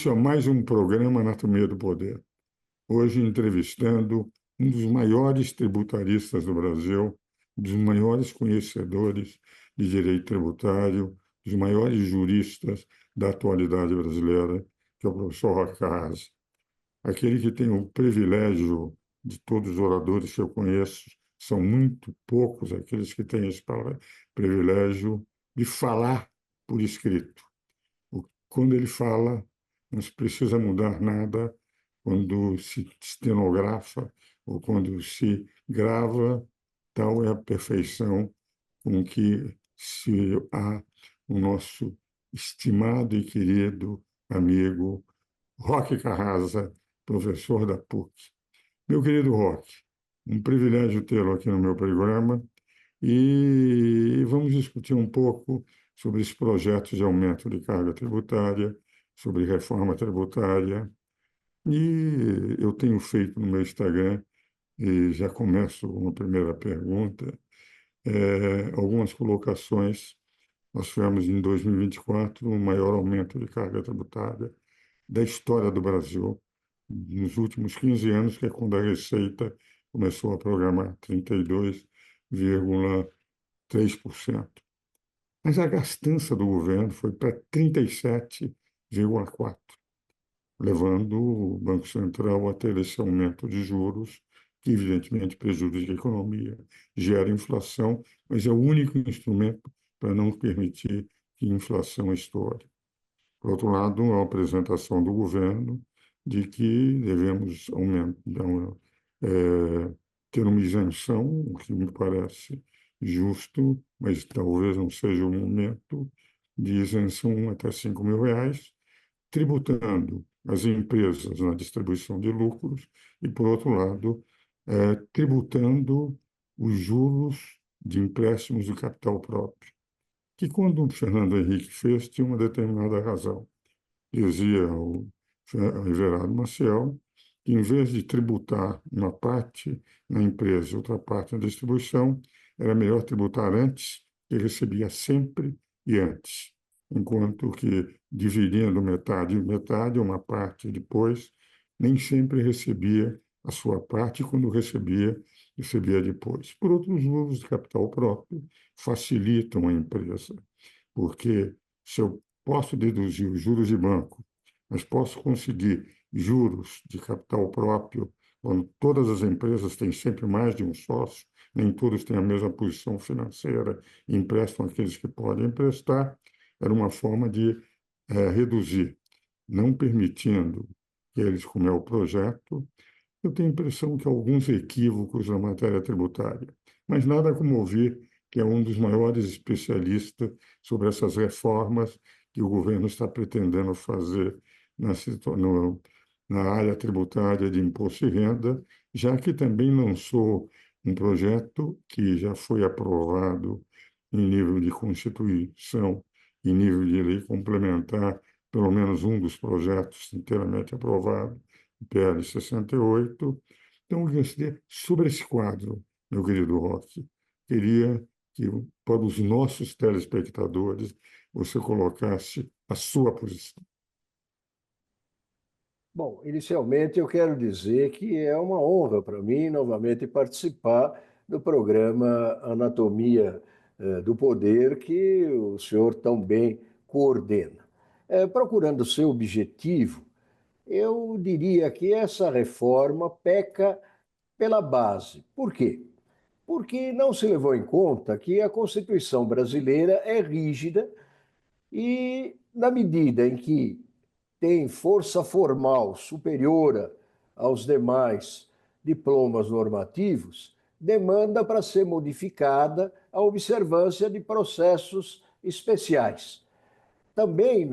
Isso é mais um programa Anatomia do Poder. Hoje entrevistando um dos maiores tributaristas do Brasil, um dos maiores conhecedores de direito tributário, dos maiores juristas da atualidade brasileira, que é o professor Roque Arras. Aquele que tem o privilégio de todos os oradores que eu conheço, são muito poucos aqueles que têm esse privilégio de falar por escrito. Quando ele fala, não se precisa mudar nada. Quando se estenografa ou quando se grava, tal é a perfeição com que se há o nosso estimado e querido amigo Roque Carrasa, professor da PUC. Meu querido Roque, um privilégio tê-lo aqui no meu programa e vamos discutir um pouco sobre os projetos de aumento de carga tributária, sobre reforma tributária. E eu tenho feito no meu Instagram, e já começo com a primeira pergunta, algumas colocações. Nós tivemos em 2024 o maior aumento de carga tributária da história do Brasil, nos últimos 15 anos, que é quando a Receita começou a programar 32,3%. Mas a gastança do governo foi para 37,4%, levando o Banco Central a ter esse aumento de juros, que evidentemente prejudica a economia, gera inflação, mas é o único instrumento para não permitir que a inflação estoure. Por outro lado, a apresentação do governo de que devemos ter uma isenção, o que me parece justo, mas talvez não seja o momento de isenção até R$ 5.000, tributando as empresas na distribuição de lucros e, por outro lado, tributando os juros de empréstimos de capital próprio, que quando o Fernando Henrique fez, tinha uma determinada razão. Dizia o Everardo Maciel que, em vez de tributar uma parte na empresa e outra parte na distribuição, era melhor tributar antes, que recebia sempre e antes, enquanto que, dividindo metade em metade, uma parte depois, nem sempre recebia a sua parte, e quando recebia, recebia depois. Por outro, os juros de capital próprio facilitam a empresa, porque se eu posso deduzir os juros de banco, mas posso conseguir juros de capital próprio, quando todas as empresas têm sempre mais de um sócio, nem todos têm a mesma posição financeira e emprestam aqueles que podem emprestar, era uma forma de reduzir, não permitindo que eles, como é o projeto, eu tenho a impressão que há alguns equívocos na matéria tributária, mas nada como ouvir que é um dos maiores especialistas sobre essas reformas que o governo está pretendendo fazer na área tributária de imposto de renda, já que também lançou um projeto que já foi aprovado em nível de Constituição, em nível de lei complementar, pelo menos um dos projetos inteiramente aprovado, o PL 68. Então, sobre esse quadro, meu querido Roque, queria que, para os nossos telespectadores, você colocasse a sua posição. Bom, inicialmente eu quero dizer que é uma honra para mim novamente participar do programa Anatomia do Poder que o senhor tão bem coordena. Procurando ser objetivo, eu diria que essa reforma peca pela base. Por quê? Porque não se levou em conta que a Constituição brasileira é rígida e, na medida em que tem força formal superior aos demais diplomas normativos, demanda para ser modificada a observância de processos especiais. Também,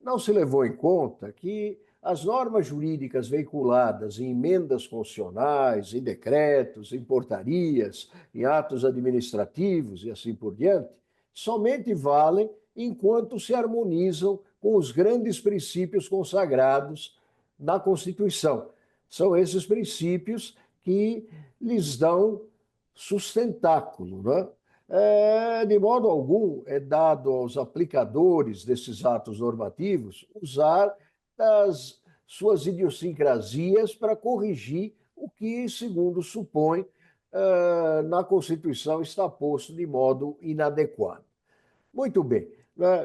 não se levou em conta que as normas jurídicas veiculadas em emendas constitucionais, em decretos, em portarias, em atos administrativos e assim por diante, somente valem enquanto se harmonizam com os grandes princípios consagrados na Constituição. São esses princípios que lhes dão sustentáculo, de modo algum é dado aos aplicadores desses atos normativos usar das suas idiosincrasias para corrigir o que, segundo supõe, na Constituição está posto de modo inadequado. Muito bem,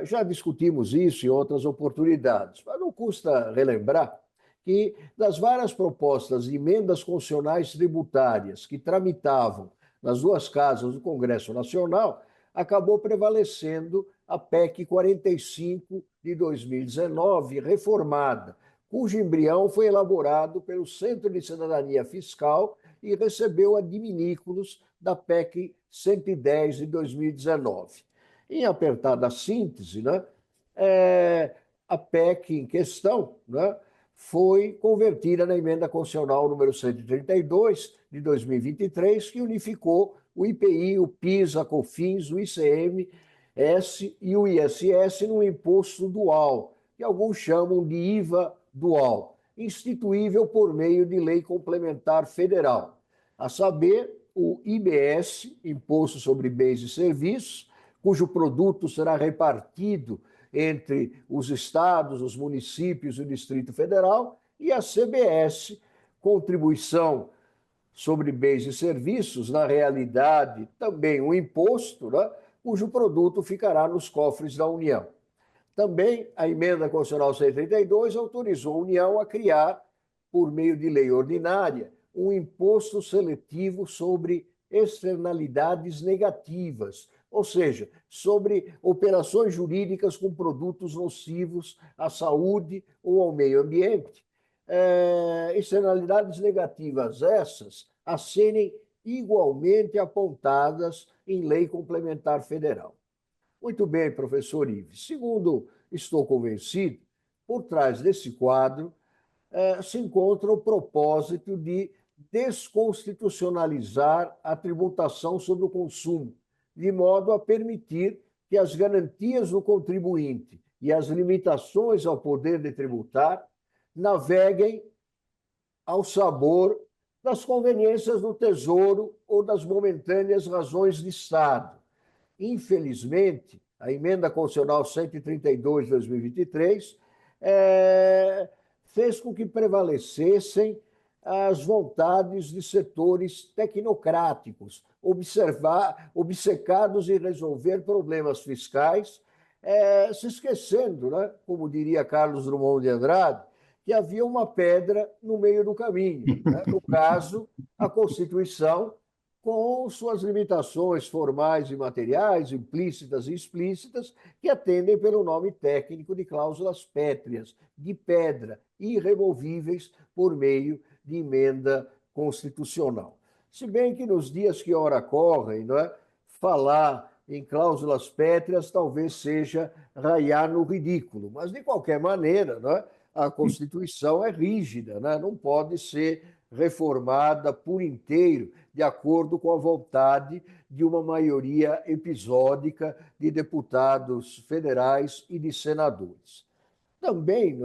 já discutimos isso em outras oportunidades, mas não custa relembrar que, das várias propostas de emendas constitucionais tributárias que tramitavam nas duas casas do Congresso Nacional, acabou prevalecendo a PEC 45 de 2019, reformada, cujo embrião foi elaborado pelo Centro de Cidadania Fiscal e recebeu adminículos da PEC 110 de 2019. Em apertada síntese, a PEC em questão, foi convertida na emenda constitucional número 132 de 2023, que unificou o IPI, o PIS, a COFINS, o ICMS e o ISS num imposto dual, que alguns chamam de IVA dual, instituível por meio de lei complementar federal, a saber, o IBS, Imposto sobre Bens e Serviços, cujo produto será repartido entre os estados, os municípios e o Distrito Federal, e a CBS, Contribuição sobre Bens e Serviços, na realidade também um imposto, cujo produto ficará nos cofres da União. Também a emenda constitucional 132 autorizou a União a criar, por meio de lei ordinária, um imposto seletivo sobre externalidades negativas, ou seja, sobre operações jurídicas com produtos nocivos à saúde ou ao meio ambiente. Externalidades negativas essas a serem igualmente apontadas em lei complementar federal. Muito bem, professor Ives. Segundo estou convencido, por trás desse quadro se encontra o propósito de desconstitucionalizar a tributação sobre o consumo, de modo a permitir que as garantias do contribuinte e as limitações ao poder de tributar naveguem ao sabor das conveniências do Tesouro ou das momentâneas razões de Estado. Infelizmente, a emenda constitucional 132 de 2023 fez com que prevalecessem as vontades de setores tecnocráticos, obcecados em resolver problemas fiscais, se esquecendo, como diria Carlos Drummond de Andrade, que havia uma pedra no meio do caminho, no caso, a Constituição, com suas limitações formais e materiais, implícitas e explícitas, que atendem pelo nome técnico de cláusulas pétreas, de pedra, irremovíveis por meio de emenda constitucional. Se bem que nos dias que ora correm, falar em cláusulas pétreas talvez seja raiar no ridículo, mas, de qualquer maneira, a Constituição é rígida, não pode ser reformada por inteiro, de acordo com a vontade de uma maioria episódica de deputados federais e de senadores. Também,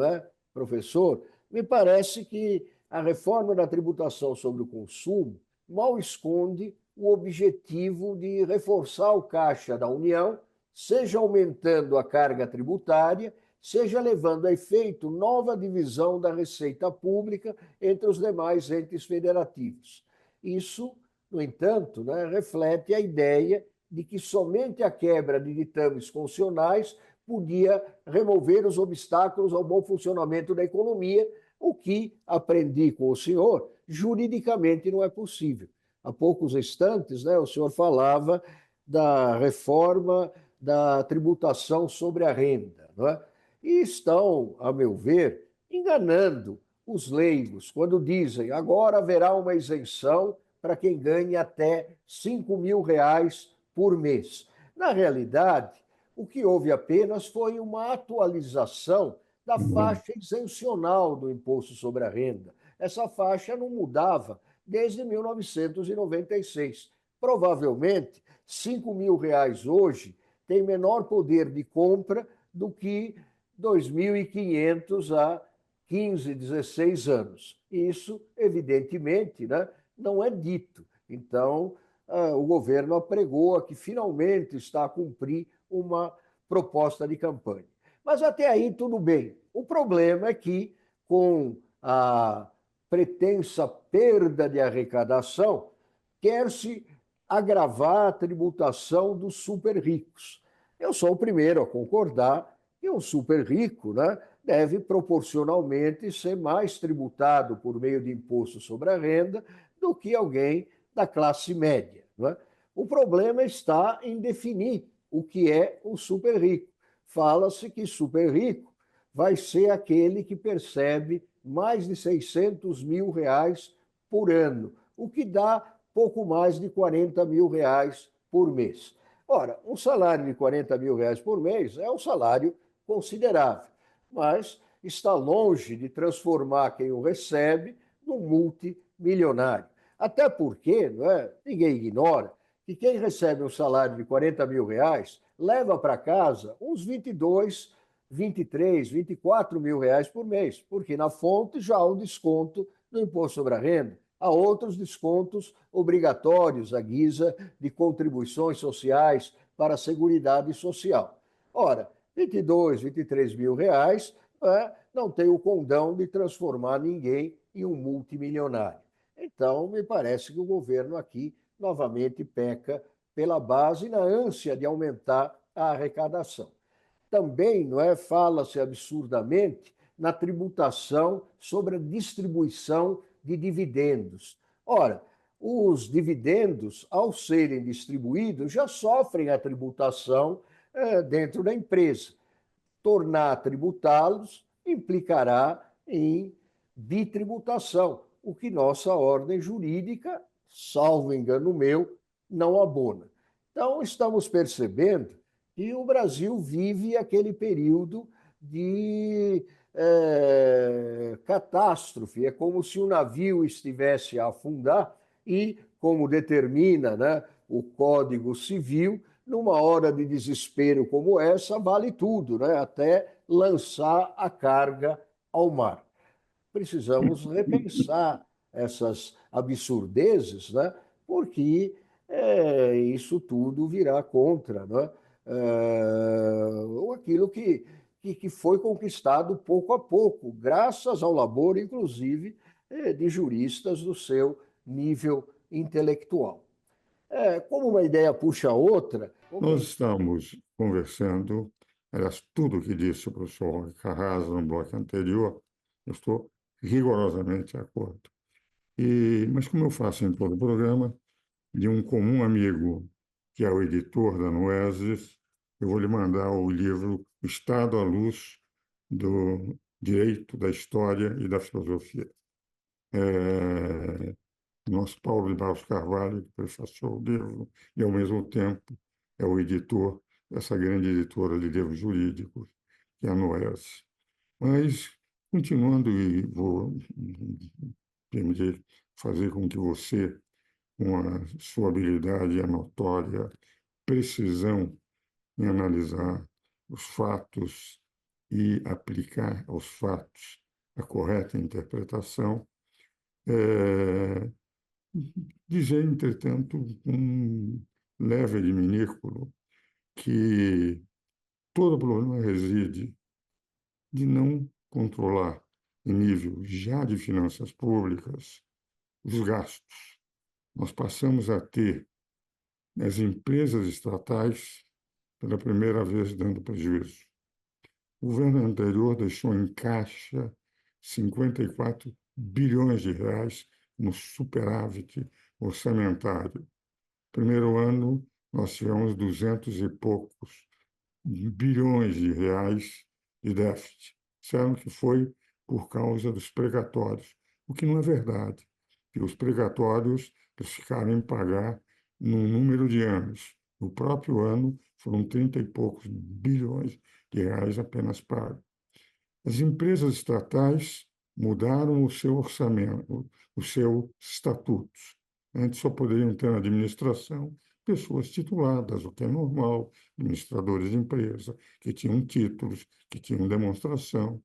professor, me parece que a reforma da tributação sobre o consumo mal esconde o objetivo de reforçar o caixa da União, seja aumentando a carga tributária, seja levando a efeito nova divisão da receita pública entre os demais entes federativos. Isso, no entanto, reflete a ideia de que somente a quebra de ditames constitucionais podia remover os obstáculos ao bom funcionamento da economia, o que, aprendi com o senhor, juridicamente não é possível. Há poucos instantes, o senhor falava da reforma da tributação sobre a renda, E estão, a meu ver, enganando os leigos quando dizem agora haverá uma isenção para quem ganha até R$ 5.000 por mês. Na realidade, o que houve apenas foi uma atualização da faixa isencional do imposto sobre a renda. Essa faixa não mudava desde 1996. Provavelmente, R$ 5.000 hoje tem menor poder de compra do que 2.500 há 15, 16 anos. Isso, evidentemente, não é dito. Então, o governo apregoa que finalmente está a cumprir uma proposta de campanha. Mas até aí tudo bem. O problema é que, com a pretensa perda de arrecadação, quer-se agravar a tributação dos super ricos. Eu sou o primeiro a concordar que um super rico, né, deve proporcionalmente ser mais tributado por meio de imposto sobre a renda do que alguém da classe média. Né? O problema está em definir o que é o super rico. Fala-se que super rico vai ser aquele que percebe mais de 600 mil reais por ano, o que dá pouco mais de 40 mil reais por mês. Ora, um salário de 40 mil reais por mês é um salário considerável, mas está longe de transformar quem o recebe num multimilionário. Até porque, não é, ninguém ignora que quem recebe um salário de 40 mil reais leva para casa uns 22, 23, 24 mil reais por mês, porque na fonte já há um desconto no imposto sobre a renda. Há outros descontos obrigatórios à guisa de contribuições sociais para a Seguridade Social. Ora, 22, 23 mil reais não tem o condão de transformar ninguém em um multimilionário. Então, me parece que o governo aqui novamente peca pela base na ânsia de aumentar a arrecadação. Também não é, fala-se absurdamente na tributação sobre a distribuição de dividendos. Ora, os dividendos, ao serem distribuídos, já sofrem a tributação dentro da empresa. Tornar a tributá-los implicará em bitributação, o que nossa ordem jurídica, salvo engano meu, não abona. Então, estamos percebendo que o Brasil vive aquele período de catástrofe. É como se o navio estivesse a afundar e, como determina, né, o Código Civil, numa hora de desespero como essa, vale tudo, né, até lançar a carga ao mar. Precisamos repensar essas absurdezes, né? Porque isso tudo virá contra, né? Aquilo que foi conquistado pouco a pouco, graças ao labor, inclusive, de juristas do seu nível intelectual. Como uma ideia puxa a outra, Nós estamos conversando, aliás, tudo o que disse o professor Carrasa no bloco anterior, eu estou rigorosamente de acordo. Mas como eu faço em todo o programa, de um comum amigo, que é o editor da Noesis, eu vou lhe mandar o livro Estado à Luz do Direito, da História e da Filosofia. Nosso Paulo de Barros Carvalho, que prefaciou o livro, e, ao mesmo tempo, é o editor dessa grande editora de livros jurídicos, que é a Noesis. Mas, continuando, e vou permitir fazer com que você, com a sua habilidade e a notória precisão em analisar os fatos e aplicar aos fatos a correta interpretação, é, dizer, entretanto, com um leve adminículo, que todo o problema reside de não controlar, em nível já de finanças públicas, os gastos. Nós passamos a ter as empresas estatais pela primeira vez dando prejuízo. O governo anterior deixou em caixa 54 bilhões de reais no superávit orçamentário. Primeiro ano, nós tivemos 200 e poucos bilhões de reais de déficit. Disseram que foi por causa dos precatórios, o que não é verdade. Que os precatórios eles ficaram em pagar num número de anos. No próprio ano, foram 30 e poucos bilhões de reais apenas pagos. As empresas estatais mudaram o seu orçamento, os seus estatutos. Antes só poderiam ter na administração pessoas tituladas, o que é normal, administradores de empresa, que tinham títulos, que tinham demonstração.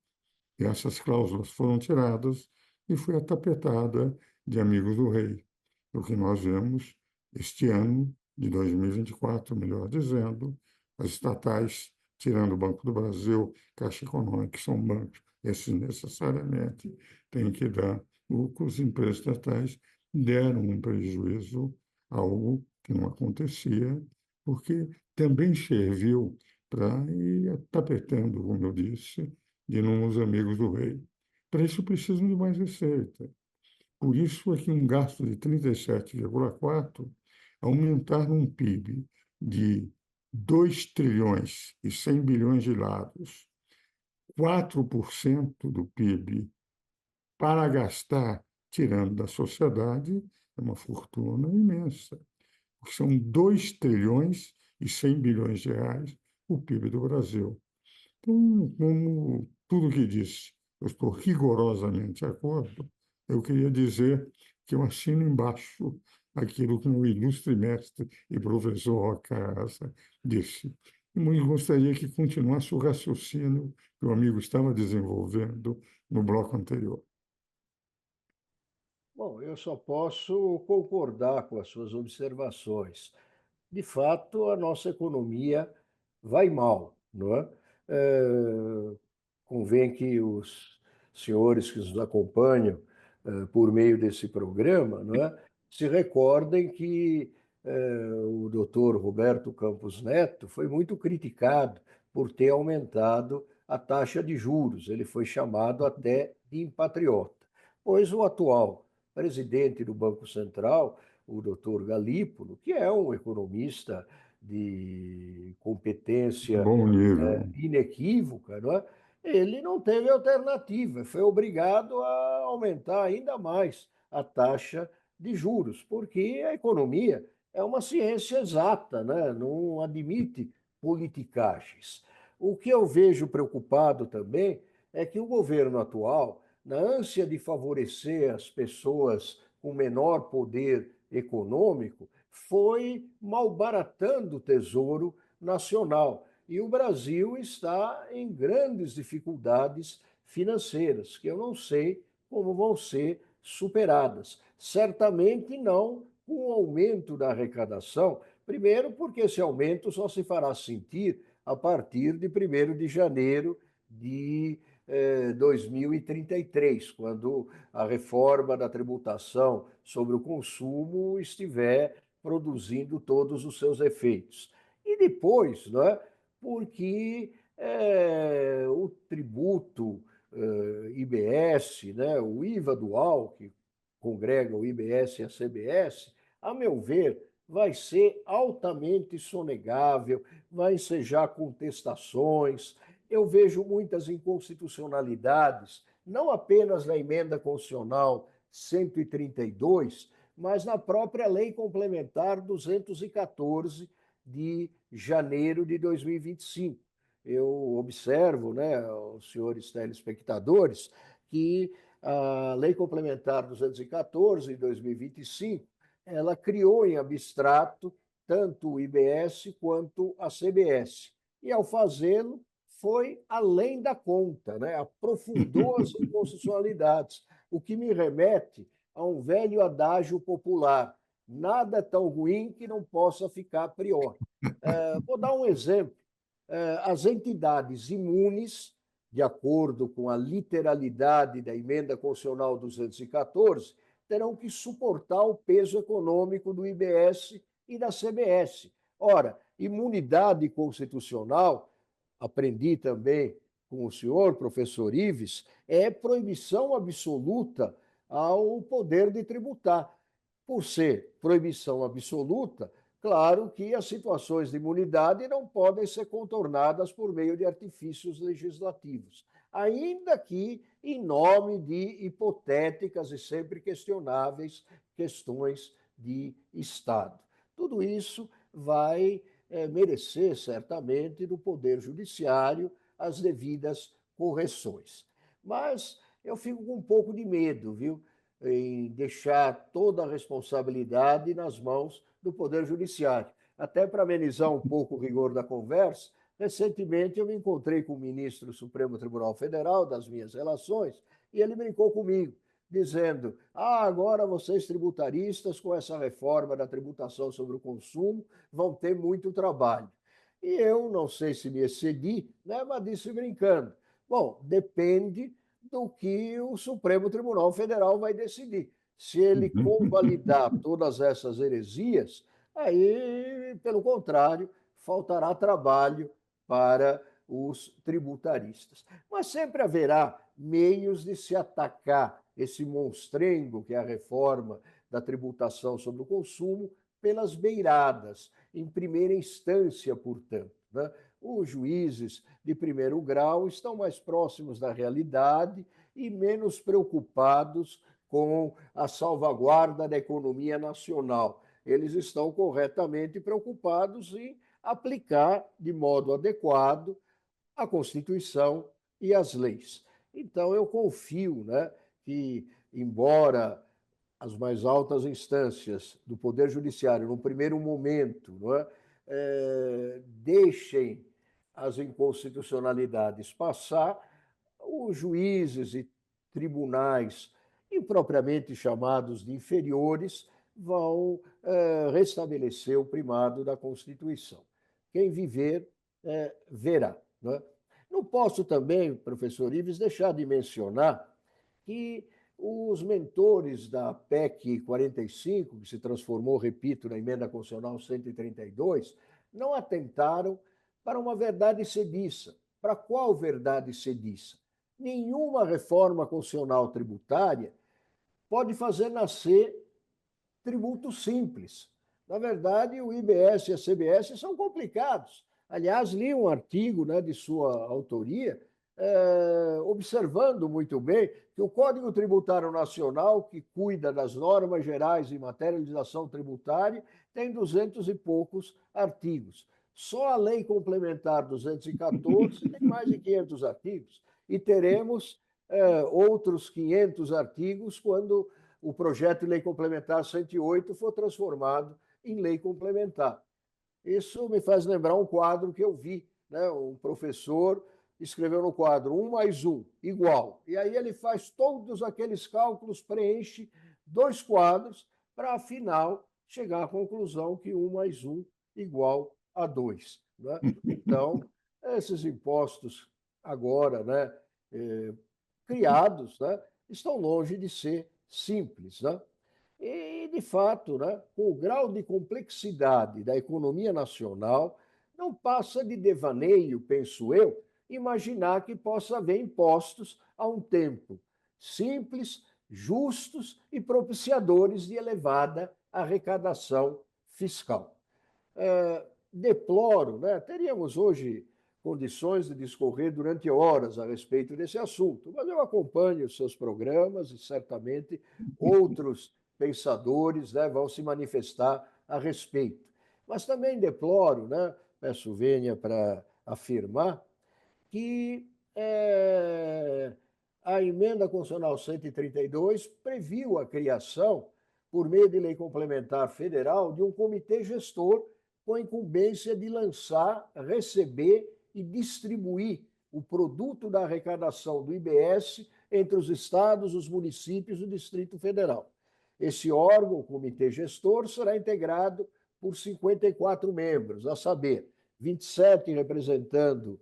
E essas cláusulas foram tiradas e foi a tapetada de amigos do rei. O que nós vemos este ano, de 2024, melhor dizendo, as estatais tirando o Banco do Brasil, Caixa Econômica, que são bancos, esses necessariamente têm que dar lucros. As empresas estatais deram um prejuízo, algo que não acontecia, porque também serviu para, e está pretendo, como eu disse, de nos amigos do rei. Para isso precisam de mais receita. Por isso é que um gasto de 37,4 aumentar um PIB de 2 trilhões e 100 bilhões de lados, 4% do PIB para gastar, tirando da sociedade, é uma fortuna imensa. Porque são 2 trilhões e 100 bilhões de reais o PIB do Brasil. Então, como tudo que disse, eu estou rigorosamente de acordo, eu queria dizer que eu assino embaixo aquilo que o meu ilustre mestre e professor Roca Asa disse. E muito gostaria que continuasse o raciocínio que o amigo estava desenvolvendo no bloco anterior. Bom, eu só posso concordar com as suas observações. De fato, a nossa economia vai mal, não é? Convém que os senhores que nos acompanham por meio desse programa, não é, se recordem que o doutor Roberto Campos Neto foi muito criticado por ter aumentado a taxa de juros. Ele foi chamado até de impatriota, pois o atual presidente do Banco Central, o doutor Galípolo, que é um economista de competência Bom nível. inequívoca, não é? Ele não teve alternativa, foi obrigado a aumentar ainda mais a taxa de juros, porque a economia é uma ciência exata, né? Não admite politicagens. O que eu vejo preocupado também é que o governo atual, na ânsia de favorecer as pessoas com menor poder econômico, foi malbaratando o tesouro nacional. E o Brasil está em grandes dificuldades financeiras, que eu não sei como vão ser superadas. Certamente não com o aumento da arrecadação, primeiro, porque esse aumento só se fará sentir a partir de 1º de janeiro de 2033, quando a reforma da tributação sobre o consumo estiver produzindo todos os seus efeitos. E depois, não é? Porque o tributo IBS, né, o IVA dual, que congrega o IBS e a CBS, a meu ver, vai ser altamente sonegável, vai ensejar contestações. Eu vejo muitas inconstitucionalidades, não apenas na emenda constitucional 132, mas na própria Lei Complementar 214 de janeiro de 2025. Eu observo, né, os senhores telespectadores, que a Lei Complementar 214 de 2025, ela criou em abstrato tanto o IBS quanto a CBS. E, ao fazê-lo, foi além da conta, né? Aprofundou as inconstitucionalidades, o que me remete a um velho adágio popular: nada é tão ruim que não possa ficar pior. Vou dar um exemplo. As entidades imunes, de acordo com a literalidade da emenda constitucional 214, terão que suportar o peso econômico do IBS e da CBS. Ora, imunidade constitucional, aprendi também com o senhor, professor Ives, é proibição absoluta ao poder de tributar. Por ser proibição absoluta, claro que as situações de imunidade não podem ser contornadas por meio de artifícios legislativos, ainda que em nome de hipotéticas e sempre questionáveis questões de Estado. Tudo isso vai merecer, certamente, do Poder Judiciário as devidas correções. Mas eu fico com um pouco de medo, viu, em deixar toda a responsabilidade nas mãos do Poder Judiciário. Até para amenizar um pouco o rigor da conversa, recentemente eu me encontrei com o ministro do Supremo Tribunal Federal das minhas relações e ele brincou comigo, dizendo: agora vocês tributaristas, com essa reforma da tributação sobre o consumo, vão ter muito trabalho. E eu não sei se me excedi, né, mas disse brincando. Bom, depende do que o Supremo Tribunal Federal vai decidir. Se ele convalidar todas essas heresias, aí, pelo contrário, faltará trabalho para os tributaristas. Mas sempre haverá meios de se atacar esse monstrengo que é a reforma da tributação sobre o consumo pelas beiradas, em primeira instância, portanto. Né? Os juízes de primeiro grau estão mais próximos da realidade e menos preocupados com a salvaguarda da economia nacional. Eles estão corretamente preocupados em aplicar de modo adequado a Constituição e as leis. Então, eu confio, né, que, embora as mais altas instâncias do Poder Judiciário, no primeiro momento, não é, deixem as inconstitucionalidades passar, os juízes e tribunais, impropriamente chamados de inferiores, vão restabelecer o primado da Constituição. Quem viver, verá. Não é? Não posso também, professor Ives, deixar de mencionar que os mentores da PEC 45, que se transformou, repito, na Emenda Constitucional 132, não atentaram para uma verdade sediça. Para qual verdade sediça? Nenhuma reforma constitucional tributária pode fazer nascer tributo simples. Na verdade, o IBS e a CBS são complicados. Aliás, li um artigo, né, de sua autoria, observando muito bem que o Código Tributário Nacional, que cuida das normas gerais em matéria de legislação tributária, tem 200 e poucos artigos. Só a Lei Complementar 214 tem mais de 500 artigos. E teremos outros 500 artigos quando o projeto de lei complementar 108 for transformado em lei complementar. Isso me faz lembrar um quadro que eu vi, né? Um professor escreveu no quadro 1 mais 1 igual. E aí ele faz todos aqueles cálculos, preenche 2 quadros para, afinal, chegar à conclusão que 1 mais 1 igual a 2. Né? Então, esses impostos agora, né, criados, né, estão longe de ser simples. Né? E, de fato, né, com o grau de complexidade da economia nacional, não passa de devaneio, penso eu, imaginar que possa haver impostos a um tempo simples, justos e propiciadores de elevada arrecadação fiscal. Deploro, né? Teríamos hoje condições de discorrer durante horas a respeito desse assunto, mas eu acompanho os seus programas e certamente outros pensadores, né, vão se manifestar a respeito. Mas também deploro, né, peço vênia para afirmar, que a Emenda Constitucional 132 previu a criação, por meio de lei complementar federal, de um comitê gestor com a incumbência de lançar, receber e distribuir o produto da arrecadação do IBS entre os estados, os municípios e o Distrito Federal. Esse órgão, o comitê gestor, será integrado por 54 membros, a saber, 27 representando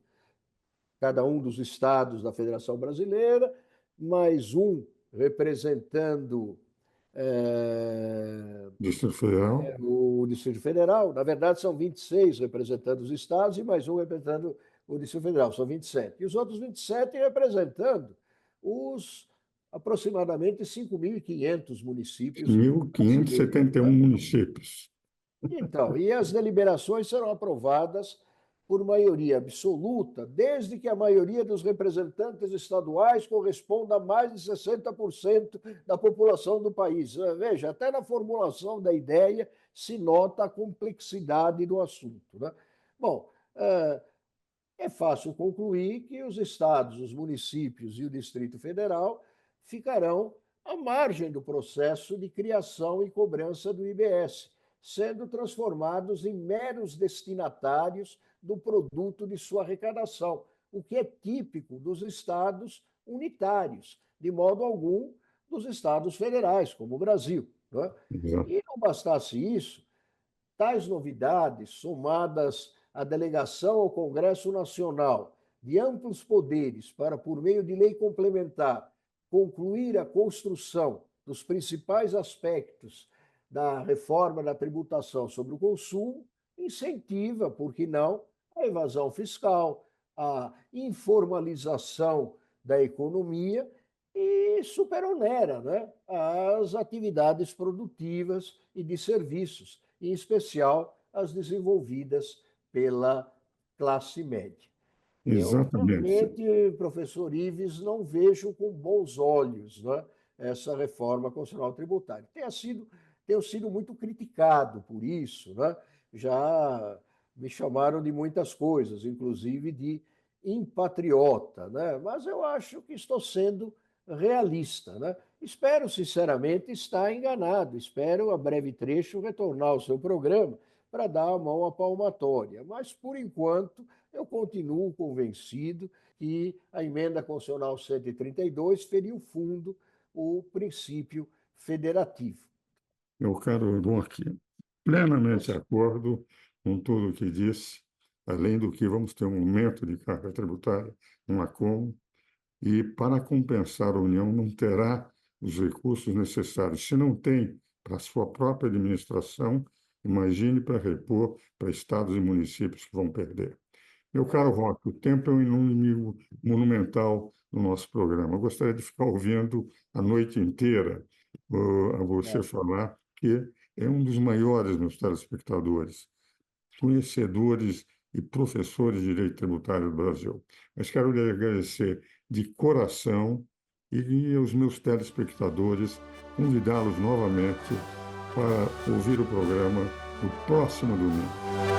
cada um dos estados da Federação Brasileira, mais um representando Distrito Federal. o Distrito Federal. Na verdade, são 26 representando os estados e mais um representando o Distrito Federal, são 27. E os outros 27 representando os aproximadamente 5.500 municípios brasileiros. 1.571 municípios. Então, e as deliberações serão aprovadas por maioria absoluta, desde que a maioria dos representantes estaduais corresponda a mais de 60% da população do país. Veja, até na formulação da ideia se nota a complexidade do assunto. Né? Bom, é fácil concluir que os estados, os municípios e o Distrito Federal ficarão à margem do processo de criação e cobrança do IBS, sendo transformados em meros destinatários do produto de sua arrecadação, o que é típico dos estados unitários, de modo algum dos estados federais, como o Brasil. Não é? E não bastasse isso, tais novidades, somadas a delegação ao Congresso Nacional de amplos poderes para, por meio de lei complementar, concluir a construção dos principais aspectos da reforma da tributação sobre o consumo, incentiva, por que não, a evasão fiscal, a informalização da economia e superonera, né, as atividades produtivas e de serviços, em especial as desenvolvidas pela classe média. Eu Exatamente. realmente, professor Ives, não vejo com bons olhos, né, essa reforma constitucional tributária. Tenho sido muito criticado por isso, né? Já me chamaram de muitas coisas, inclusive de impatriota, né? Mas eu acho que estou sendo realista, né? Espero, sinceramente, estar enganado. Espero, a breve trecho, retornar ao seu programa para dar a mão à palmatória. Mas, por enquanto, eu continuo convencido que a emenda constitucional 132 feria o fundo o princípio federativo. Meu caro Roque, plenamente de acordo com tudo o que disse, além do que vamos ter um aumento de carga tributária, não há como, e para compensar a União não terá os recursos necessários. Se não tem para a sua própria administração, imagine para repor para estados e municípios que vão perder. Meu caro Roque, o tempo é um inimigo monumental no nosso programa. Eu gostaria de ficar ouvindo a noite inteira a você É. falar, que é um dos maiores meus telespectadores, conhecedores e professores de direito tributário do Brasil. Mas quero lhe agradecer de coração e aos meus telespectadores, convidá-los novamente para ouvir o programa no próximo domingo.